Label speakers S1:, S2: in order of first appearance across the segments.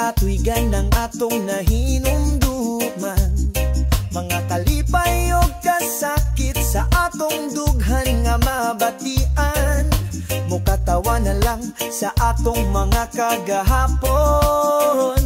S1: katuigan ng atong nahinumduman. Mga kalipay o kasakit sa atong dughan nga mabatian. Mukatawa na lang sa atong mga kagahapon.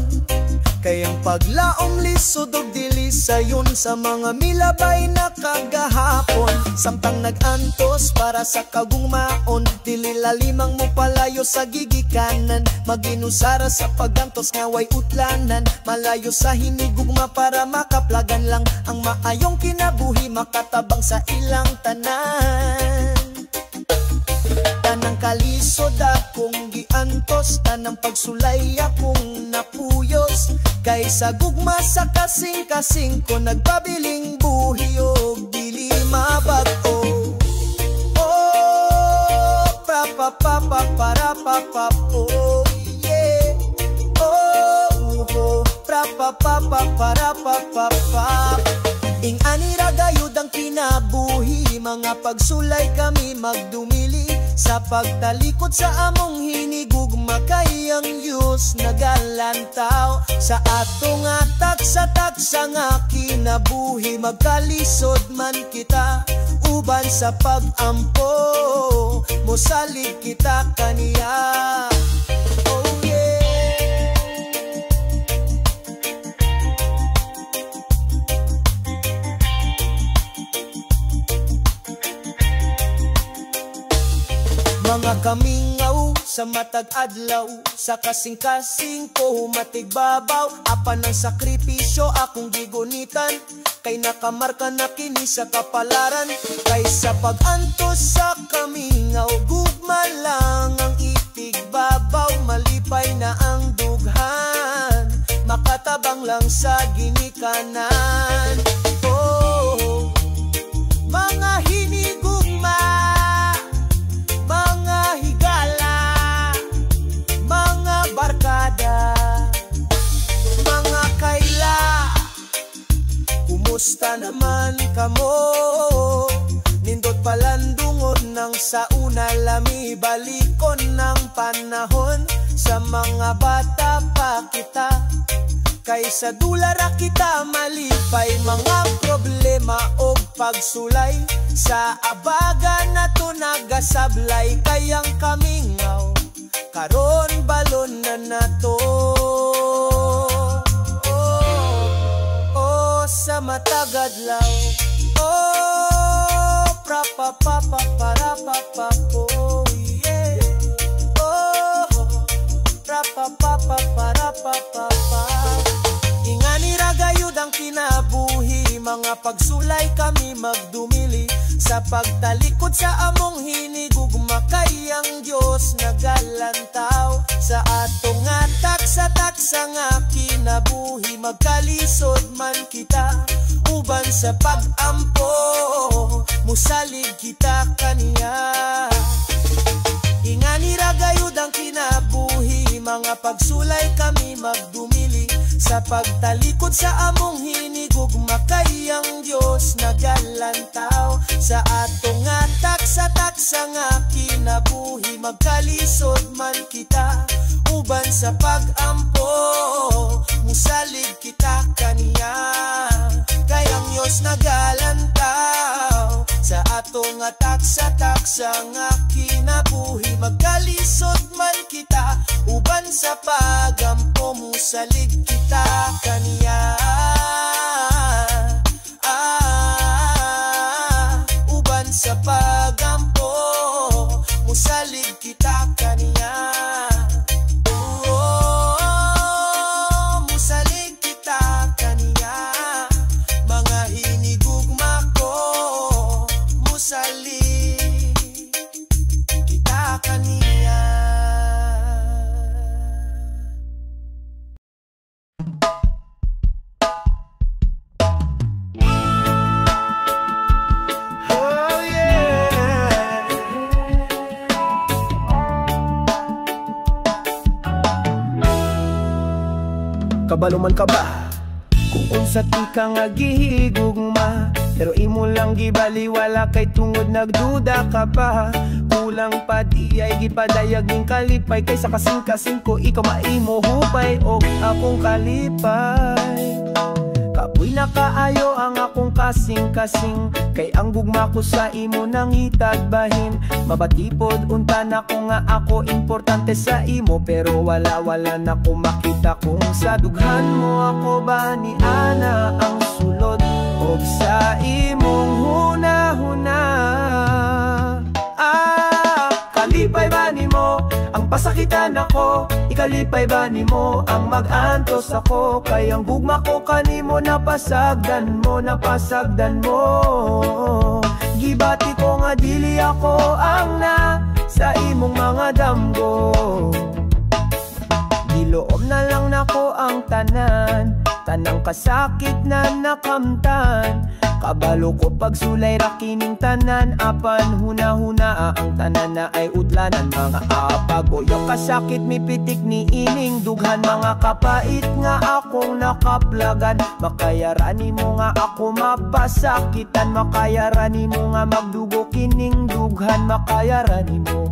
S1: Kayang paglaom lisod og dili sayon sa mga milabay na kagahapon. Samtang nag-antos para sa kagugmaon, dili lalimang mo palayo sa gigikanan. Maginusara sa pagantos nga way utlanan, malayo sa hinigugma para makaplagan lang ang maayong kinabuhi, makatabang sa ilang tanan. Tanang kalisod akong giantos, tanang pagsulay akong napuyos. Kaysa gugma sa kasing-kasing ko, nagpabiling buhi o dili mabag-o. Oh, pra-pa-pa-pa-para-pa-pa, oh yeah. Oh, pra-pa-pa-pa-para-pa-pa-pa. Ing anira gayud ang kinabuhi, mga pagsulay kami magdumili. Sa pagtalikod sa among hinigugma, kayang Diyos nagalantaw sa atong taksa-taksa nga kinabuhi. Magkalisod man kita uban sa pag-ampo, mosalig kita kaniya. Mga kamingaw sa matag adlaw, sa kasing-kasing ko matigbabaw. Apan ng sakripisyo akong gigunitan, kay nakamarka na kini sa kapalaran. Kaysa pag-antos sa kamingaw, gugma lang ang itigbabaw. Malipay na ang dughan, makatabang lang sa ginikanan. Oh, mga hinigugma, mga higala, mga barkada, mga kaila, kumusta naman kamo? Nindot palandungon ng sauna, lami balikon ng panahon. Sa mga bata pa kita, kaysa dulara kita malipay. Mga problema o pagsulay, sa abaga na to nagasablay. Kayang kamingaw, karon balon na nato. Oh, sa matagadlaw, oh, pra-pa-pa-pa-para-pa-pa, oh yeah. Oh, pra-pa-pa-pa-para-pa-pa-pa. Ingani ragayud ang kinabuhi, mga pagsulay kami magdumili. Sa pagtalikod sa among hinigugma, kayang Diyos nagalantaw sa atong taksa-taksa nga kinabuhi. Magkalisod man kita uban sa pag-ampo, musalig kita kaniya. Ingani ragayud ang kinabuhi, mga pagsulay kami magdumili. Sa pagtalikod sa among hinigugma, kayang Diyos nagalantaw sa atong taksa-taksa nga kinabuhi. Magkalisod man kita uban sa pag-ampo, musalig kita kaniya. Kayang Diyos nagalantaw sa atong taksa-taksa nga kinabuhi. Magkalisod man kita uban sa pag-ampo, musalig kita kaniya. Uban sa pag-ampo, musalig kita kaniya. Musalig kita kaniya. Mga hinigugma ko, musalig kita kaniya.
S2: Kabalo man ka ba? Kung unsa ti ka nga gihigugma, pero imo lang gibaliwala kay tungod nagduda ka pa. kulang pa di ay gipadayag ning kalipay. Kaysa kasing-kasing ko ikaw maimo hupay o akong kalipay. Kapoy na kaayo ang akong kasing-kasing, kay ang gugma ko sa imo nang hitagbahin. Mabatipod unta na ko nga ako importante sa imo, pero wala na ko makita kung sa dughan mo ako ba ni ana ang sulod o sa imong huna-huna. Kalipay ba nimo ang pasakitan ako? Ikalipay ba nimo ang mag-antos ako? Kay ang gugma ko kanimo napasagdan mo. Gibati ko nga dili ako ang na sa imong mga damgo. Giloob na lang nako ang tanang kasakit na nakamtan. Kabalo ko pagsulay ra kining tanan, apan huna-huna ang tanan na ay utlanan. Mga apagoyo kasakit mi pitik ni ining dughan, mga kapait nga akong nakaplagan. Makayarani mo nga ako mapasakitan, makayarani mo nga magdugo kining dughan. Makayarani mo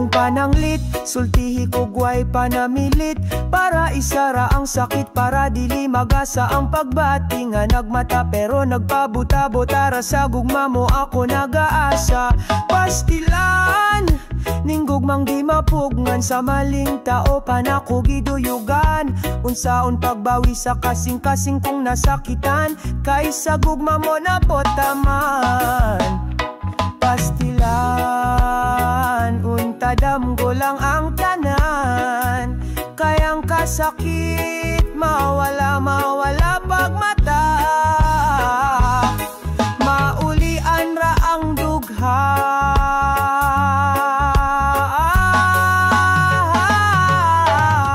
S2: pananglit, sultihi ko guway panamilit, para isara ang sakit, para dili magasa ang pagbati nga nagmata pero nagpabuta-butara. Sa gugma mo ako nagaasa, pastilan ning gugmang di mapugngan, sa maling tao panako giduyugan. Unsaon pagbawi sa kasing-kasing kung nasakitan, kaysa gugma mo na potaman. Pastilan, untadam ko lang ang tanan, kayang kasakit mawala pagmata. Maulian ra ang dugha,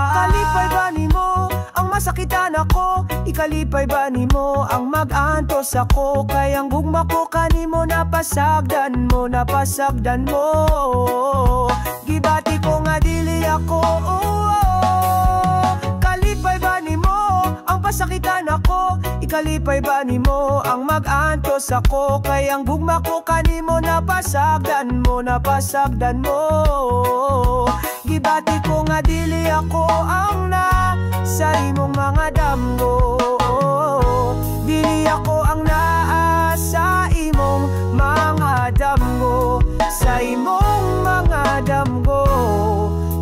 S2: kalipay ba nimo ang masakitan ako? Ikalipay ba nimo ang mag-antos ako? Kayang gugma ko kanimo napasagdan mo. Gibati ko nga dili ako, kalipay ba nimo ang pasakitan ako? Ikalipay ba nimo ang mag-antos ako? Kayang gugma ko kanimo napasagdan mo. Gibati ko nga dili ako ang na sa imong mga damgo. Dili ako ang naa sa imong mga damgo, sa imong mga damgo,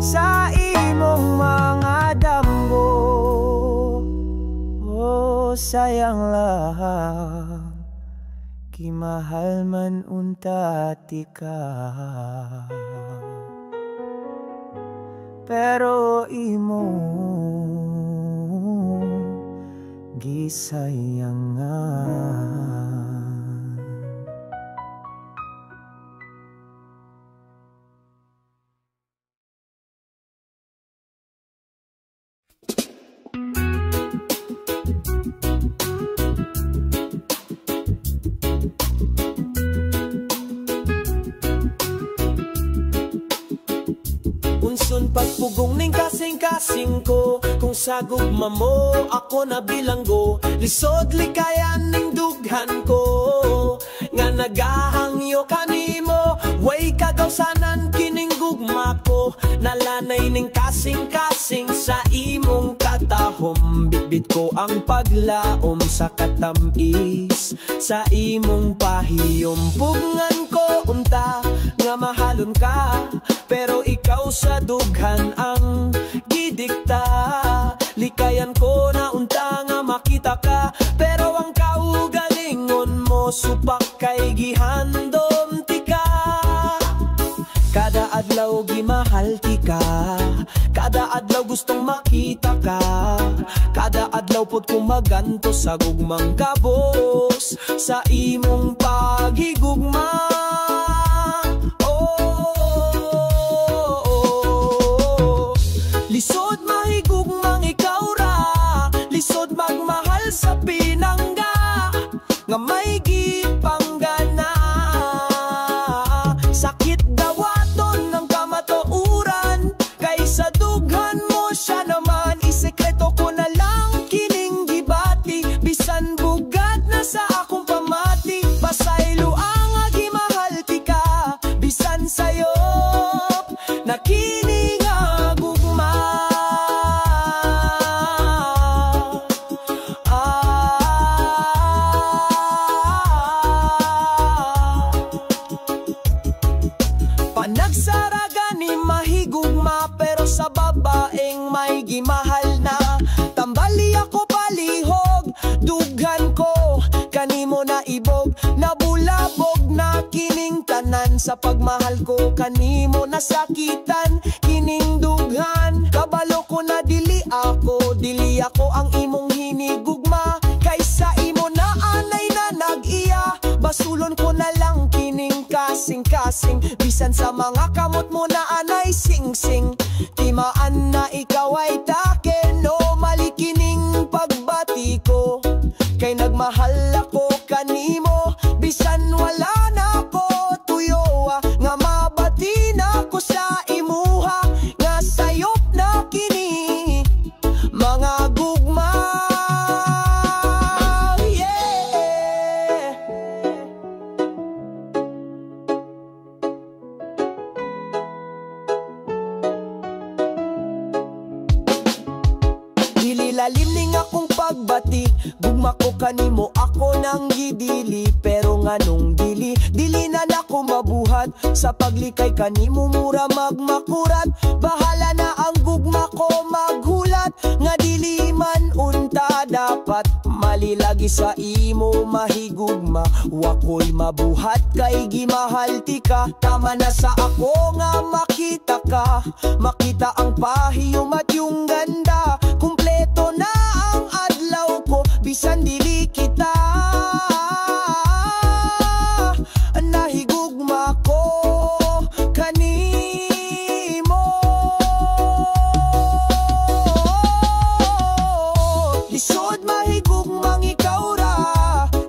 S2: sa imong mga damgo. Oh, sayang lang, kimahal man unta tika, pero imo gisayangan. Unsun pagpugong ning kasing-kasing ko, kung sa gugma mo ako nabilanggo. Lisod likayan ning dughan ko, nga nagahangyo kanimo. Way kagawsanan kining gugma ko, nalanay ning kasing-kasing sa imong katahom. Bitbit ko ang paglaom sa katamis, sa imong pahiyom. Pugngan ko unta nga mahalon ka, pero ikaw sa dughan ang gidikta. Likayan ko na unta nga makita ka, pero ang kaugalingon mo supak kay gihandom tika. Kada adlaw gimahal tika, kada adlaw gustong makita ka. Kada adlaw pod kumaganto sa gugmang kabos, sa imong paghigugma. Lisod mahigugmang ikaw ra, lisod magmahal sa pinangga, nga may gipanggana. Sakit dawaton ng kamatuuran, kaysa dughan mo siya naman. Isekreto ko na lang kining gibati, bisan bugat na sa akong pamati. Pasaylo ang agimahalti ka, bisan sayop na kining agugma. Panagsaraga ni mahigugma, pero sa babaeng may gimahal na. Tambali ako palihog, dughan ko kanimo na ibog. Nabulabog na kining tanan, sa pagmahal ko kanimo nasakitan. Kining dughan, kabalo ko na dili ako ang imong hinigugma. Kaysa imo na anay na nag-iya, basulon ko na lang kining kasing-kasing. Bisan sa mga kamot mo na anay sing-sing, timaan na ikaw ay taken. O mali kining pagbati ko, kay nagmahal ako kanimo. Bisan wala na ko tuyo, nga mabati na ko sa imuha, nga sayop na kini mga gugma. Lalim ning akong pagbati, gugma ko kanimo ako nang gidili. Pero nganong dili na nako mabuhat, sa paglikay kanimo mura magmakurat. Bahala na ang gugma ko maghulat, nga dili man unta dapat malilagi sa imo mahigugma. Wako'y mabuhat kay gimahalti ka, tama na sa ako nga makita ka. Makita ang pahiyom at yung ganda, kumpleto na ang adlaw ko, bisan dili kita nahigugma ko kanimo. Lisod mahigugmang ikaw ra,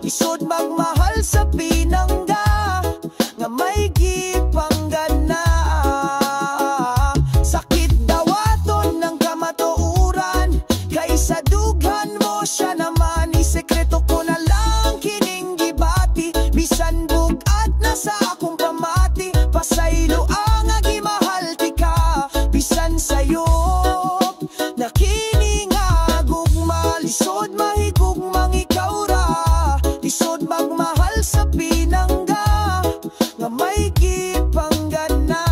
S2: lisod magmahal sa pinangga, nga may gipanggana. Sakit dawaton ng kamatuuran, kaysa dughan mo siya naman. Isekreto ko na lang kining gibati, bisan bugat na sa akong pamati. Pasaylo ang agimahalti ka, bisan sayop na kining agugma. Lisod mahigugmang ikaw ra, lisod magmahal sa pinangga, nga may gipanggana.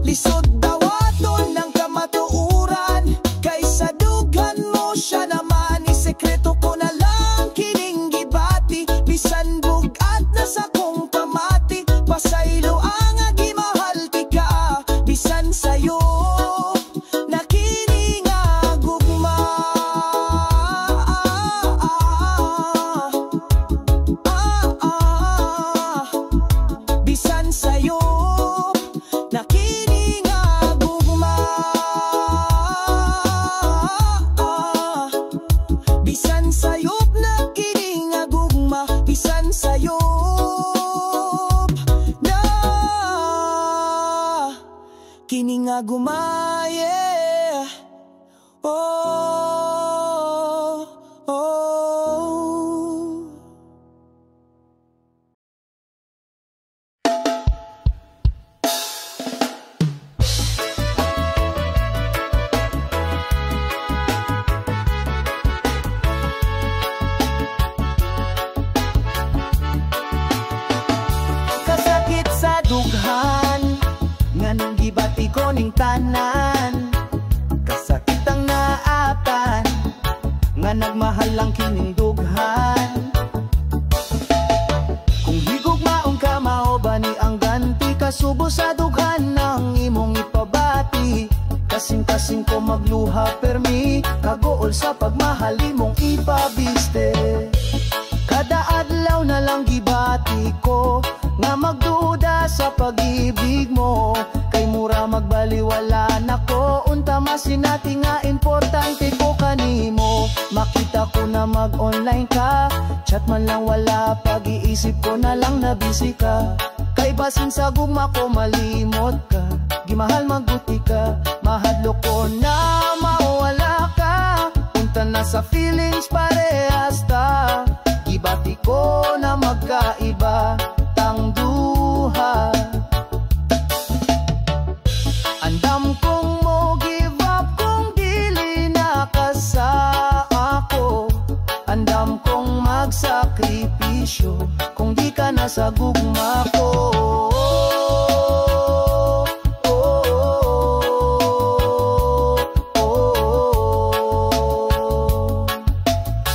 S2: Lisod dawaton ng kamatuuran, kaysa dughan mo siya naman. Isekreto ko na lang kining gibati, bisan bugat na sa kong pamati. Pasaylo ang agimahalti ka, bisan sayop na kining agugma. Bisan sayop na kining agugma. Bisan sayop na kining agugma, bisan sayop na kining agugma, yeah. Oh, oh. Kasakit sa dughan, nganong gibati ko ning tanan. Kasakit ang naatan, nga nagmahal lang kining dughan. Kung higugmaong ka mao ba ni ang ganti, kasubo sa dughan ng imong ipabati. Kasing-kasing ko magluha permi, kagool sa pagmahal imong ipabiste. Kada adlaw na lang gibati ko, nga magduda sa pag-ibig mo. Kay mura magbaliwala na ko
S1: basin natin nga importante ko kanimo. Makita ko na mag-online ka, chat man lang wala, pag-iisip ko na lang na busy ka. Kay basin sa gugma ko malimot ka, gimahal magbuti ka, mahadlok ko na mawala ka. Punta na sa feelings parehas ta, ibati ko na magkaiba tang duha. Andam kong mo give up kung dili na ka sa ako. Andam kong magsakripisyo kung di ka na sa gugma ko.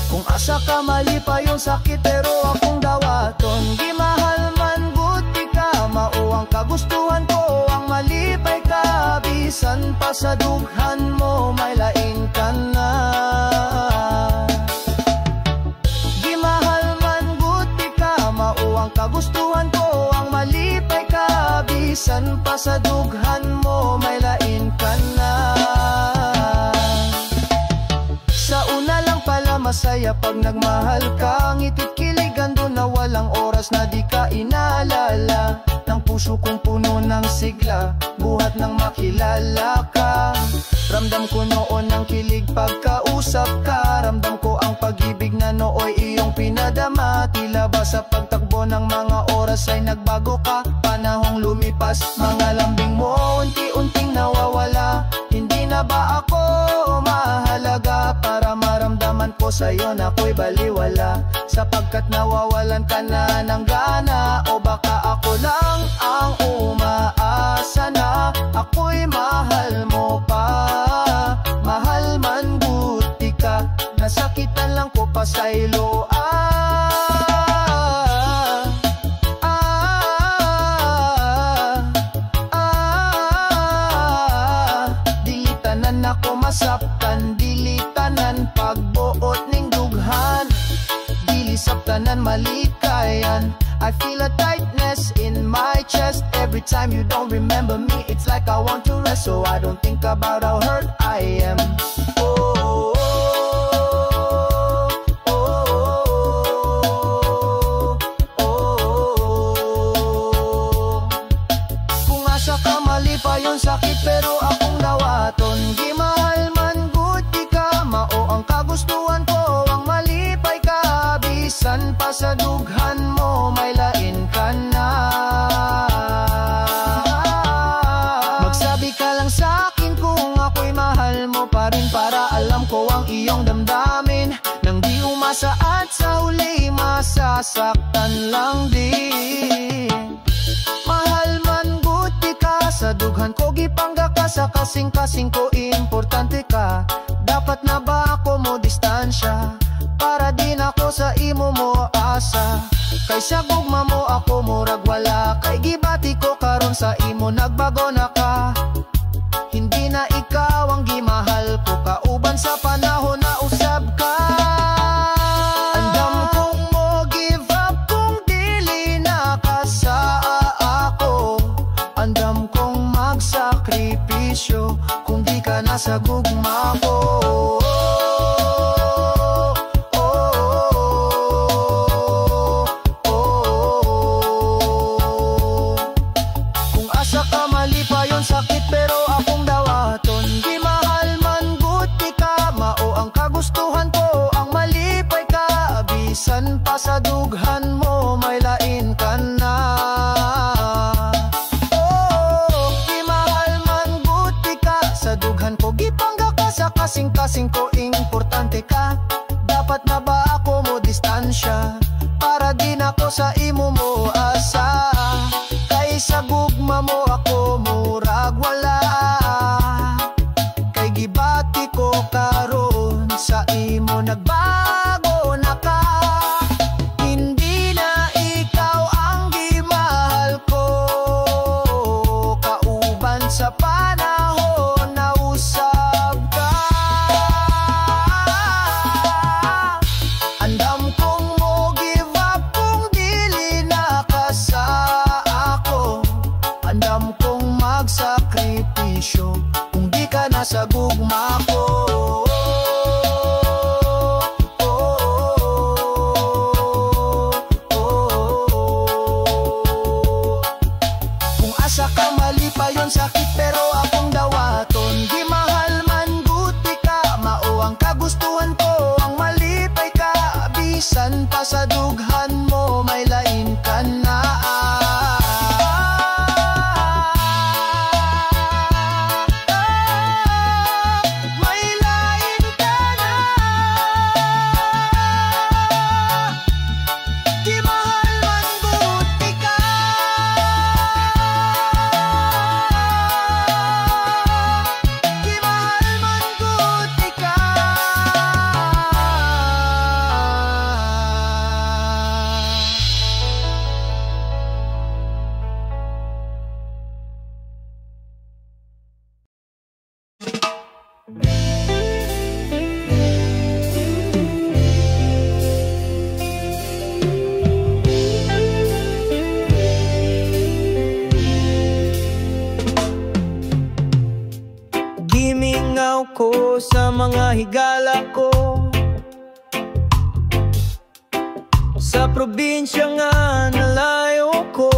S1: Kung asa ka mali pa yung sakit pero akong dawaton, di mahal man buti ka, mauang kagustuhan ko ang malipay ka. Bisan pa sa dughan mo may lain ka na. Di mahal man buti ka, mauang kagustuhan ko ang malipay ka. Bisan pa sa dughan mo may lain ka na. Sa una lang pala masaya pag nagmahal ka, ngitit kiligan doon na walang oras na di ka inaalala. Ng puso kong puno ng sigla, buhat nang makilala ka. Ramdam ko noon ang kilig pagkausap ka, ramdam ko ang pag-ibig na nooy iyong pinadama. Tila ba sa pagtakbo ng mga oras ay nagbago ka, panahong lumipas, mga lambing mo unti-unting nawawala. Hindi na ba ako mahalaga para maramdaman ko sa'yo na ako'y baliwala? Sapagkat nawawalan ka na ng gana, o baka ako lang ang umaasa na ako'y mahal mo pa. Mahal man buti ka, nasakitan lang ko pa sa ilo. Dilitanan ako masaptan, dilitanan pagbuot ning dughan, dilisaptanan malikayan. I feel a tightness in my chest every time you don't remember me. It's like I want to rest, so I don't think about how hurt I am. Oh, oh, oh, oh. Kung asa ka mali pa yung sakit pero akong dawaton, di mahal man buti ka, mao ang kagustuhan ko ang malipay ka. Bisan pa sa dughan mo may lain ka na. Magsabi ka lang sa akin kung ako'y mahal mo pa rin, para alam ko ang iyong damdamin. Nang di umasa at sa huli masasaktan lang din. Mahal man buti ka, sa dughan ko gipangga ka, sa kasing-kasing ko importante ka. Dapat na ba ako mo distansya, para din ako sa imo mo asa? Kay sa gugma mo ako murag wala, kay gibati ko karon sa imo nagbago na ka. Hindi na ikaw ang gimahal ko, kauban sa panahon na usab ka. Andam kong mo give up kung dili na ka sa ako. Andam kong magsakripisyo kung di ka na sa gugma ko. Sakit pero akong dawaton, di mahal man buti ka, mao ang kagustuhan ko ang malipay ka. Bisan pa sa dughan mo may lain ka na. Oh, di mahal man buti ka, sa dughan ko gipangga ka, sa kasing-kasing ko importante ka. Dapat na ba ako mo distansya, para din ako sa imo mo asa? Kay sa gugma mo ako murag wala, kay gibati ko karon sa imo nagbago na ka. Hindi na ikaw ang gimahal ko, kauban sa panahon na usab ka. Andam kong mo give up kung dili na ka sa ako. Andam kong magsakripisyo kung di ka na sa sa gugma ko. Kung asa ka mali pa yon sakit pero akong dawaton. Di mahal man guti ka, mao ang kagustuhan ko. Ang malipay ka, bisan pa sa dughan mo may lain ka na. Gimingaw ko sa mga higala ko, sa probinsya nga nalayo ko.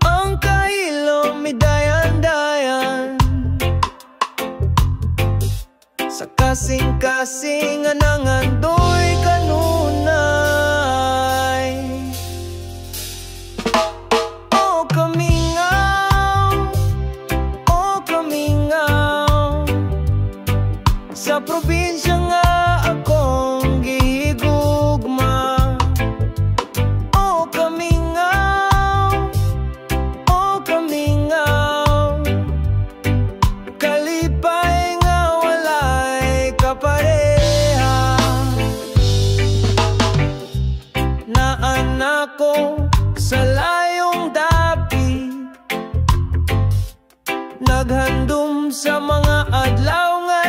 S1: Ang kahilom may dayan-dayan, sa kasing-kasing anang andoy kanunay. O kamingaw, sa probinsya nga akong gihigugma. O kamingaw, kalipay nga walay kapareha. Naan ako sa layong dapit, naghandom sa mga adlaw nga